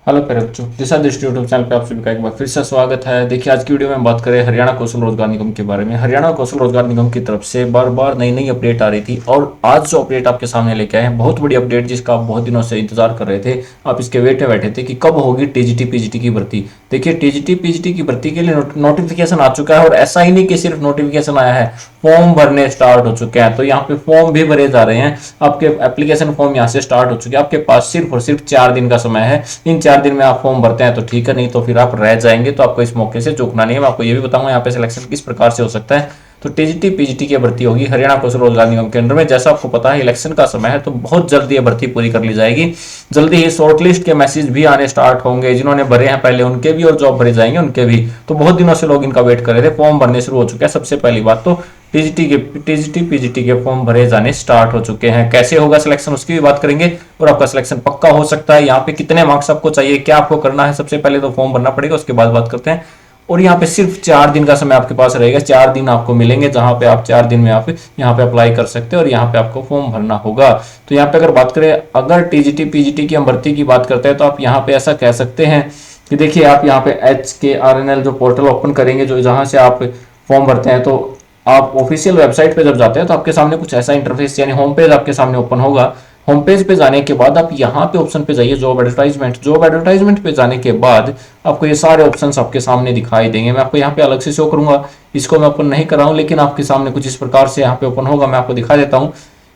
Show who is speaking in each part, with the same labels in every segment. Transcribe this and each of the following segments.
Speaker 1: Hello प्यारे बच्चों, दिशा दृष्टि यूट्यूब चैनल पे आप सभी का एक बार फिर से स्वागत है। देखिए, आज की वीडियो में बात करें हरियाणा कौशल रोजगार निगम के बारे में। हरियाणा कौशल रोजगार निगम की तरफ से बार बार नई नई अपडेट आ रही थी और आज जो अपडेट आपके सामने लेके आए हैं, बहुत बड़ी अपडेट जिसका आप बहुत दिनों से इंतजार कर रहे थे। आप इसके वेट में बैठे थे कि कब होगी टीजीटी पीजीटी की भर्ती। देखिए, टीजीटी पीजीटी की भर्ती के लिए नोटिफिकेशन आ चुका है और ऐसा ही नहीं कि सिर्फ नोटिफिकेशन आया है, फॉर्म भरने स्टार्ट हो चुके हैं। तो यहाँ पे फॉर्म भी भरे जा रहे हैं। आपके एप्लीकेशन फॉर्म यहाँ से स्टार्ट हो चुके हैं। आपके पास सिर्फ और सिर्फ 4 दिन का समय है। इन 4 दिन में आप फॉर्म भरते हैं तो ठीक है, नहीं तो फिर आप रह जाएंगे। तो आपको इस मौके से चूकना नहीं है। मैं आपको ये भी बताऊंगा यहाँ पे सिलेक्शन किस प्रकार से हो सकता है। तो टीजीटी पीजीटी की भर्ती होगी हरियाणा कौशल रोजगार निगम के अंडर में। जैसा आपको पता है, इलेक्शन का समय है तो बहुत जल्दी ये भर्ती पूरी कर ली जाएगी। जल्दी ही शॉर्टलिस्ट के मैसेज भी आने स्टार्ट होंगे। जिन्होंने भरे हैं पहले उनके भी और जॉब भरे जाएंगे उनके भी। तो बहुत दिनों से लोग इनका वेट कर रहे थे। फॉर्म भरने शुरू हो चुके हैं। सबसे पहली बात तो टीजीटी पीजीटी के फॉर्म भरे जाने स्टार्ट हो चुके हैं। कैसे होगा सिलेक्शन उसकी भी बात करेंगे और आपका सिलेक्शन पक्का हो सकता है। यहाँ पे कितने मार्क्स आपको चाहिए, क्या आपको करना है, सबसे पहले तो फॉर्म भरना पड़ेगा, उसके बाद बात करते हैं। और यहाँ पे सिर्फ 4 दिन का समय आपके पास रहेगा। 4 दिन आपको मिलेंगे जहां पे आप 4 दिन में आप यहाँ पे अप्लाई कर सकते हैं और यहाँ पे आपको फॉर्म भरना होगा। तो यहाँ पे अगर बात करें, अगर टीजीटी पीजीटी की हम भर्ती की बात करते हैं तो आप यहाँ पे ऐसा कह सकते हैं कि देखिए, आप यहाँ पे HKRNL जो पोर्टल ओपन करेंगे, जो जहां से आप फॉर्म भरते हैं, तो आप ऑफिशियल वेबसाइट पे जब जाते हैं तो आपके सामने कुछ ऐसा इंटरफेस यानी होम पेज आपके सामने ओपन होगा। होम पेज पे जाने के बाद आप यहाँ पे ऑप्शन पे जाइए, जॉब एडवर्टाइजमेंट। जॉब एडवर्टाइजमेंट पे जाने के बाद आपको ये सारे ऑप्शंस आपके सामने दिखाई देंगे। मैं आपको यहाँ पे अलग से शो करूंगा, इसको मैं ओपन नहीं कर रहा हूँ, लेकिन आपके सामने कुछ इस प्रकार से यहाँ पे ओपन होगा। मैं आपको दिखा देता हूँ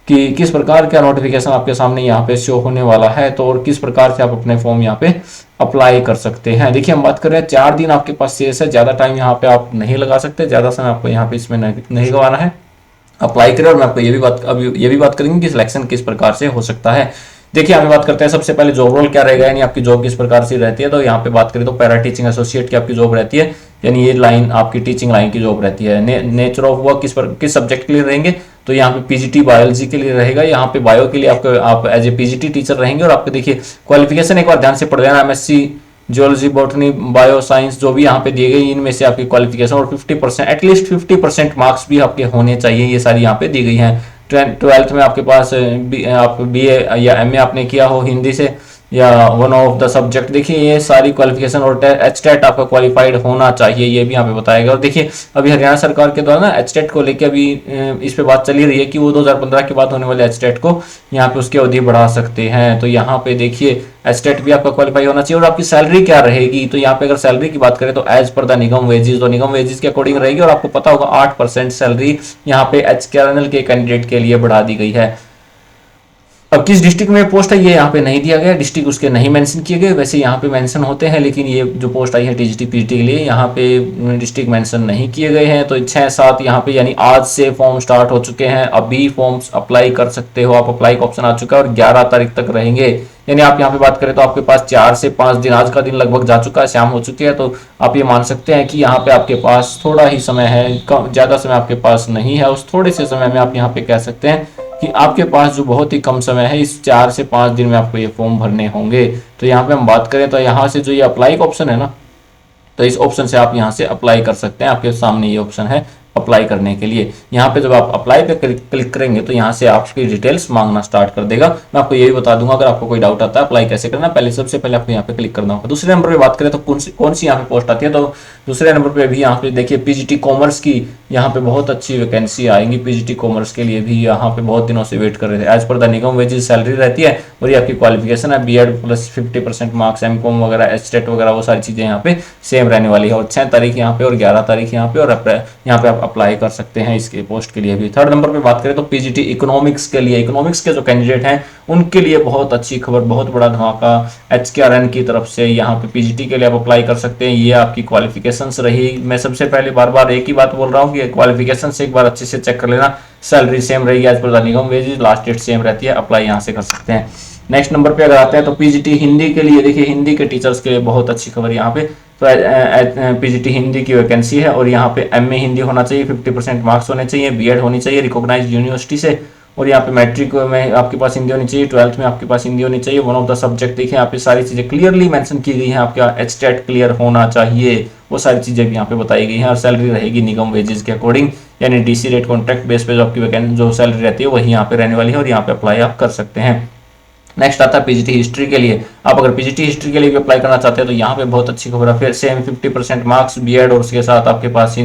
Speaker 1: कि किस प्रकार का नोटिफिकेशन आपके सामने यहाँ पे शो होने वाला है, तो और किस प्रकार से आप अपने फॉर्म यहाँ पे अप्लाई कर सकते हैं। देखिए, हम बात कर रहे हैं 4 दिन आपके पास शेष है। ज्यादा टाइम यहाँ पे आप नहीं लगा सकते, ज्यादा समय आपको यहाँ पे इसमें नहीं गवाना है। अप्लाई करें। और मैं आपको ये भी बात करेंगे कि सिलेक्शन किस प्रकार से हो सकता है। देखिए, हम बात करते हैं सबसे पहले जॉब रोल क्या रहेगा, यानी आपकी जॉब किस प्रकार से रहती है। तो यहाँ पे बात करें तो पैरा टीचिंग एसोसिएट की आपकी जॉब रहती है, यानी ये लाइन आपकी टीचिंग लाइन की जॉब रहती है। नेचर ऑफ वर्क किस सब्जेक्ट के लिए रहेंगे, तो यहाँ पे पीजीटी बायोलॉजी के लिए रहेगा। यहाँ पे बायो के लिए आप एज ए पीजीटी टीचर रहेंगे। और आपको देखिए क्वालिफिकेशन एक बार ध्यान से पढ़ लेना, MSc geology botany bio science जो भी यहाँ पे दिए गए, इनमें से आपकी क्वालिफिकेशन और 50% एटलीस्ट 50% मार्क्स भी आपके होने चाहिए। ये सारी यहाँ पे दी गई हैं। 12th में आपके पास आप BA या MA आपने किया हो हिंदी से या वन ऑफ द सब्जेक्ट। देखिए, ये सारी क्वालिफिकेशन और HTET आपका क्वालिफाइड होना चाहिए, ये भी यहाँ पे बताया गया। और देखिए, अभी हरियाणा सरकार के द्वारा ना HTET को लेके अभी इस पे बात चली रही है कि वो 2015 के बाद होने वाले HTET को यहाँ पे उसकी अवधि बढ़ा सकते हैं। तो यहाँ पे देखिए, HTET भी आपका क्वालिफाई होना चाहिए। और आपकी सैलरी क्या रहेगी, तो यहाँ पे अगर सैलरी की बात करें तो as per the nigam wages, तो निगम वेजेस के अकॉर्डिंग रहेगी। और आपको पता होगा 8% सैलरी यहाँ पे HKRNL के कैंडिडेट के लिए बढ़ा दी गई है। अब किस डिस्ट्रिक्ट में पोस्ट है ये यहाँ पे नहीं दिया गया, डिस्ट्रिक्ट उसके नहीं मेंशन किए गए। वैसे यहाँ पे मेंशन होते हैं, लेकिन ये जो पोस्ट आई है टीजीटी पीजीटी के लिए, यहाँ पे डिस्ट्रिक्ट मेंशन नहीं किए गए हैं। तो 6-7 यहाँ पे यानी आज से फॉर्म स्टार्ट हो चुके हैं। अभी फॉर्म्स अप्लाई कर सकते हो आप, अप्लाई का ऑप्शन आ चुका है और 11 तारीख तक रहेंगे। यानी आप यहाँ पे बात करें तो आपके पास 4 से 5 दिन, आज का दिन लगभग जा चुका है, शाम हो चुकी है। तो आप ये मान सकते हैं कि यहाँ पे आपके पास थोड़ा ही समय है, ज्यादा समय आपके पास नहीं है। उस थोड़े से समय में आप यहाँ पे कह सकते हैं कि आपके पास जो बहुत ही कम समय है, इस 4 से 5 दिन में आपको ये फॉर्म भरने होंगे। तो यहाँ पे हम बात करें तो यहाँ से जो ये अप्लाई का ऑप्शन है ना, तो इस ऑप्शन से आप यहाँ से अप्लाई कर सकते हैं। आपके सामने ये ऑप्शन है अप्लाई करने के लिए। यहाँ पे जब आप अप्लाई पे क्लिक करेंगे तो यहाँ से आपकी डिटेल्स मांगना स्टार्ट कर देगा। मैं आपको ये भी बता दूंगा, अगर आपको कोई डाउट आता है अप्लाई कैसे करना, पहले सबसे पहले आपको यहाँ पे क्लिक करना होगा। दूसरे नंबर पे बात करें तो कौन सी यहाँ पे पोस्ट आती है, तो दूसरे नंबर पे भी यहाँ पे देखिए पीजीटी कॉमर्स की यहाँ पे बहुत अच्छी वैकेंसी आएंगी। पीजीटी कॉमर्स के लिए भी यहाँ पे बहुत दिनों से वेट कर रहे थे। As per the nigam wages salary रहती है और ये आपकी क्वालिफिकेशन है BEd प्लस 50% मार्क्स, MCOM वगैरह, HTET वगैरह, वो सारी चीजें यहाँ पे सेम रहने वाली है। और 6 तारीख यहाँ पे और 11 तारीख यहाँ पे, और यहाँ पे आप अप्लाई कर सकते हैं इसके पोस्ट के लिए भी। थर्ड नंबर पे बात करें तो पीजीटी इकोनॉमिक्स के लिए, इकोनॉमिक्स के जो कैंडिडेट हैं उनके लिए बहुत अच्छी खबर, बहुत बड़ा धमाका HKRN की तरफ से। यहाँ पे पीजीटी के लिए आप अप्लाई कर सकते हैं। ये आपकी क्वालिफिकेशंस रही। मैं सबसे पहले बार बार एक ही बात बोल रहा हूँ कि क्वालिफिकेशन से एक बार अच्छे से चेक कर लेना। सैलरी सेम रहेगी as per the nigam wages, last date same रहती है, अप्लाई यहाँ से कर सकते हैं। नेक्स्ट नंबर पे अगर आते हैं तो पीजीटी हिंदी के लिए, देखिए हिंदी के टीचर्स के लिए बहुत अच्छी खबर यहाँ पे। तो पीजीटी हिंदी की वैकेंसी है और यहाँ पे MA हिंदी होना चाहिए, 50% मार्क्स होने चाहिए, BEd होनी चाहिए रिकॉग्नाइज्ड यूनिवर्सिटी से, और यहाँ पे मैट्रिक में आपके पास हिंदी होनी चाहिए, 12th में आपके पास हिंदी होनी चाहिए, वन ऑफ द सब्जेक्ट। देखिए यहाँ पे सारी चीजें क्लियरली मेंशन की गई हैं। आपका HTET क्लियर होना चाहिए, वो सारी चीजें भी यहाँ पे बताई गई हैं। और सैलरी रहेगी निगम वेजेस के अकॉर्डिंग, यानी DC रेट कॉन्ट्रैक्ट बेस पे जो आपकी वैकेंसी जो सैलरी रहती है वही यहाँ पे रहने वाली है और यहाँ पे अप्लाई आप कर सकते हैं। नेक्स्ट आता है पीजीटी हिस्ट्री के लिए। आप अगर पीजीटी हिस्ट्री के लिए भी अप्लाई करना चाहते हैं तो यहाँ पे बहुत अच्छी खबर है, फिर सेम 50% मार्क्स बीएड और उसके साथ आपके पास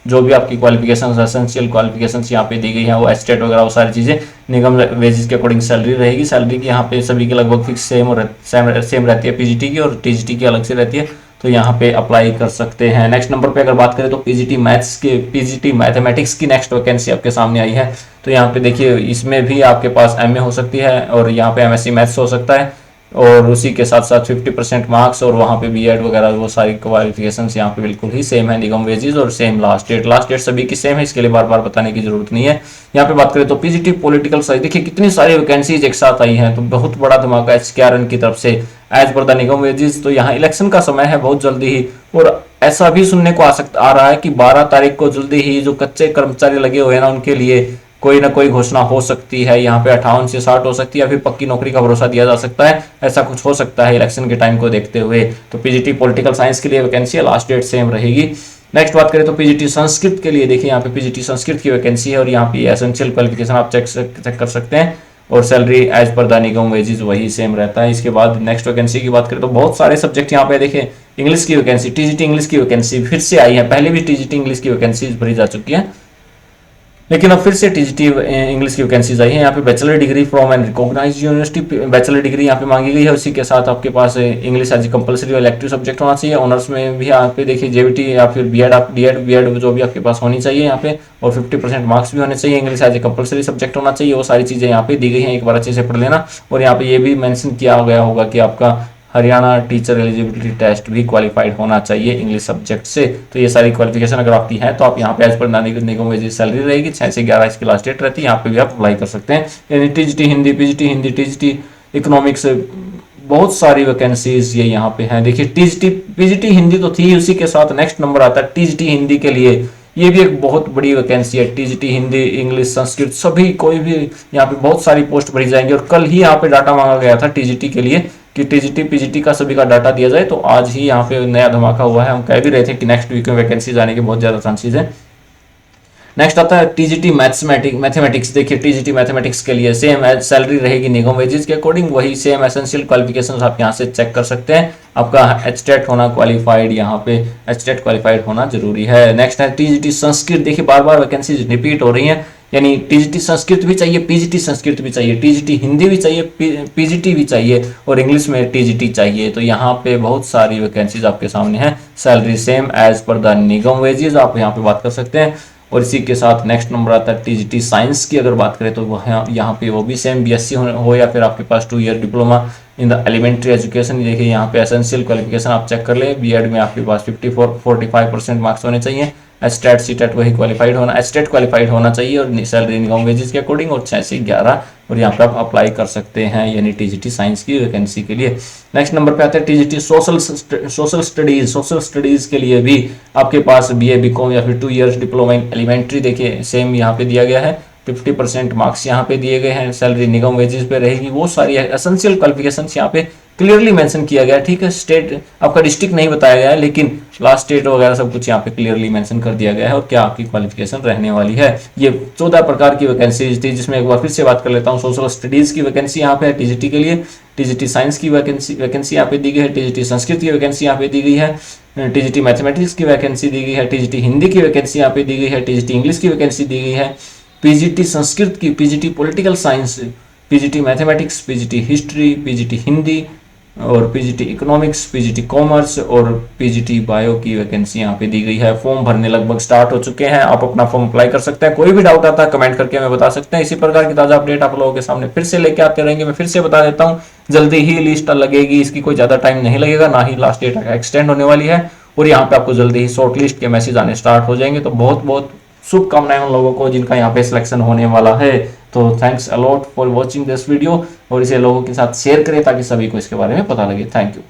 Speaker 1: जो भी आपकी क्वालिफिकेशन एसेंशियल क्वालिफिकेशन यहाँ पे दी गई है वो एस्टेट वगैरह वो सारी चीजें, निगम वेजेस के अकॉर्डिंग सैलरी रहेगी। सैलरी की यहाँ पे सभी की लगभग फिक्स सेम रहती है पीजीटी की, और टीजीटी की अलग से रहती है, तो यहाँ पे अप्लाई कर सकते हैं। नेक्स्ट नंबर पे अगर बात करें तो पीजीटी मैथ्स के पीजीटी मैथमेटिक्स की नेक्स्ट वैकेंसी आपके सामने आई है। तो यहाँ पे देखिए इसमें भी आपके पास एमए हो सकती है और यहाँ पे एमएससी मैथ्स हो सकता है, और उसी के साथ साथ 50% मार्क्स और वहाँ पे बीएड वगैरह वो सारी क्वालिफिकेशंस यहाँ पे बिल्कुल ही सेम है, निगम वेजेस और सेम लास्ट डेट सभी की सेम है, इसके लिए बार बार बताने की जरूरत नहीं है। यहाँ पे बात करें तो पीजीटी पॉलिटिकल साइंस, देखिए कितनी सारी वैकेंसीज एक साथ आई हैं, तो बहुत बड़ा धमाका एचकेआरएन की तरफ से as per the nigam wages. तो यहाँ इलेक्शन का समय है बहुत जल्दी ही, और ऐसा भी सुनने को आ रहा है कि 12 तारीख को जल्दी ही जो कच्चे कर्मचारी लगे हुए हैं ना उनके लिए कोई ना कोई घोषणा हो सकती है। यहाँ पे 58 से 60 हो सकती है, या फिर पक्की नौकरी का भरोसा दिया जा सकता है, ऐसा कुछ हो सकता है इलेक्शन के टाइम को देखते हुए। तो पीजीटी पॉलिटिकल साइंस के लिए वैकेंसी है, लास्ट डेट सेम रहेगी। नेक्स्ट बात करें तो पीजीटी संस्कृत के लिए, देखिए यहाँ पे पीजीटी संस्कृत की वैकेंसी है, और यहाँ पे एसेंशियल क्वालिफिकेशन आप चेक कर सकते हैं, और salary as per the nigam wages वही सेम रहता है। इसके बाद नेक्स्ट वैकेंसी की बात करें तो बहुत सारे सब्जेक्ट यहाँ पे देखिए, इंग्लिश की वैकेंसी, टीजीटी इंग्लिश की वैकेंसी फिर से आई है, पहले भी टीजीटी इंग्लिश की वैकेंसी भरी जा चुकी है, लेकिन अब फिर से टीजीटी इंग्लिश की वैकेंसीज आई है। यहाँ पे bachelor degree from an recognised university, bachelor degree यहाँ पे मांगी गई है, उसी के साथ आपके पास English as compulsory elective subject होना चाहिए। ऑनर्स में भी यहाँ पे देखिए जेबीटी या फिर बीएड जो भी आपके पास होनी चाहिए यहाँ पे, और 50% मार्क्स भी होने चाहिए, English as a compulsory subject होना चाहिए, वो सारी चीजें यहाँ पे दी गई हैं, एक बार अच्छे से पढ़ लेना। और यहाँ पे ये भी मेंशन किया गया होगा कि आपका हरियाणा टीचर एलिजिबिलिटी टेस्ट भी क्वालिफाइड होना चाहिए इंग्लिश सब्जेक्ट से। तो ये सारी क्वालिफिकेशन अगर आपकी है तो आप यहाँ पे एज पर निगम वेजेस सैलरी रहेगी, 6 से 11 इसकी लास्ट डेट रहती है, यहाँ पे भी आप अप्लाई कर सकते हैं। यानी TGT Hindi, PGT Hindi, TGT economics, बहुत सारी वैकेंसीज ये यहाँ पे हैं। देखिए टीजीटी पीजीटी हिंदी तो थी, उसी के साथ नेक्स्ट नंबर आता है टीजीटी हिंदी के लिए, ये भी एक बहुत बड़ी वैकेंसी है। टीजीटी हिंदी, इंग्लिश, संस्कृत सभी कोई भी यहाँ पे बहुत सारी पोस्ट भरी जाएंगी, और कल ही यहाँ पे डाटा मांगा गया था टीजीटी के लिए कि टीजीटी पीजीटी का सभी का डाटा दिया जाए, तो आज ही यहाँ पे नया धमाका हुआ है। हम कह भी रहे थे कि नेक्स्ट वीक में वैकेंसी आने के बहुत ज्यादा चांसेस है। नेक्स्ट आता है टीजीटी मैथमेटिक्स, देखिए टीजीटी मैथमेटिक्स के लिए सेम सैलरी रहेगी निगम वेजेस के अकॉर्डिंग, वही सेम एसेंशियल क्वालिफिकेशंस आप यहाँ से चेक कर सकते हैं। आपका एचटेट होना क्वालिफाइड, यहाँ पे एचटेट क्वालिफाइड होना जरूरी है। नेक्स्ट है टीजीटी संस्कृत, देखिए बार बार वैकेंसी रिपीट हो रही है, यानी टीजीटी संस्कृत भी चाहिए, पीजीटी संस्कृत भी चाहिए, टीजीटी हिंदी भी चाहिए, पीजीटी भी चाहिए, और इंग्लिश में टीजीटी चाहिए। तो यहाँ पे बहुत सारी वैकेंसीज आपके सामने हैं, salary same as per the nigam wages, आप यहाँ पे बात कर सकते हैं। और इसी के साथ नेक्स्ट नंबर आता है टीजीटी साइंस की, अगर बात करें तो यहाँ पे वो भी सेम बीएससी हो या फिर आपके पास 2 year diploma in the elementary education. देखिए यहाँ पे एसेंशियल क्वालिफिकेशन आप चेक कर ले, बीएड में आपके पास 45% मार्क्स होने चाहिए, एस्टेट सीटेट वही क्वालिफाइड होना, एस्टेट क्वालिफाइड होना चाहिए, और सैलरी निगम वेजेस के अकॉर्डिंग, और 6 से 11, और यहाँ पे आप अप्लाई कर सकते हैं यानी टीजीटी साइंस की वैकेंसी के लिए। नेक्स्ट नंबर पे आते हैं टीजीटी सोशल स्टडीज के लिए भी आपके पास बीए बीकॉम या फिर 2 इयर्स डिप्लोमा इन एलिमेंट्री, देखिए सेम यहाँ पे दिया गया है, 50% मार्क्स यहाँ पे दिए गए हैं, सैलरी निगम वेजेस पे रहेगी, वो सारी एसेंशियल क्वालिफिकेशंस यहाँ पे क्लियरली मेंशन किया गया है। ठीक है, स्टेट आपका डिस्ट्रिक्ट नहीं बताया गया है, लेकिन लास्ट स्टेट वगैरह सब कुछ यहाँ पे क्लियरली मेंशन कर दिया गया है, और क्या आपकी क्वालिफिकेशन रहने वाली है। ये 14 प्रकार की वैकेंसीज थी, जिसमें एक बार फिर से बात कर लेता हूँ। सोशल स्टडीज की वैकेंसी यहाँ पे है टीजीटी के लिए, टीजीटी साइंस की वैकेंसी यहाँ पे दी गई है, टीजीटी संस्कृत की वैकेंसी यहाँ पे दी गई है, टीजीटी मैथमेटिक्स की वैकेंसी दी गई है, टीजीटी हिंदी की वैकेंसी यहाँ पे दी गई है, टीजीटी इंग्लिश की वैकेंसी दी गई है, पीजीटी संस्कृत की, PGT political science, PGT mathematics, PGT history, PGT Hindi, और पीजीटी इकोनॉमिक्स, पीजीटी कॉमर्स, और पीजीटी बायो की वैकेंसी यहाँ पे दी गई है। फॉर्म भरने लगभग स्टार्ट हो चुके हैं, आप अपना फॉर्म अप्लाई कर सकते हैं। कोई भी डाउट आता है कमेंट करके हमें बता सकते हैं। इसी प्रकार की ताजा अपडेट आप लोगों के सामने फिर से लेके आते रहेंगे। मैं फिर से बता देता हूँ, जल्दी ही लिस्ट लगेगी, इसकी कोई ज्यादा टाइम नहीं लगेगा, ना ही लास्ट डेट एक्सटेंड होने वाली है, और यहाँ पे आपको जल्दी ही शॉर्ट लिस्ट के मैसेज आने स्टार्ट हो जाएंगे। तो बहुत बहुत शुभकामनाएं उन लोगों को जिनका यहाँ पे सिलेक्शन होने वाला है। तो thanks a lot for watching this video, और इसे लोगों के साथ शेयर करें ताकि सभी को इसके बारे में पता लगे। Thank you.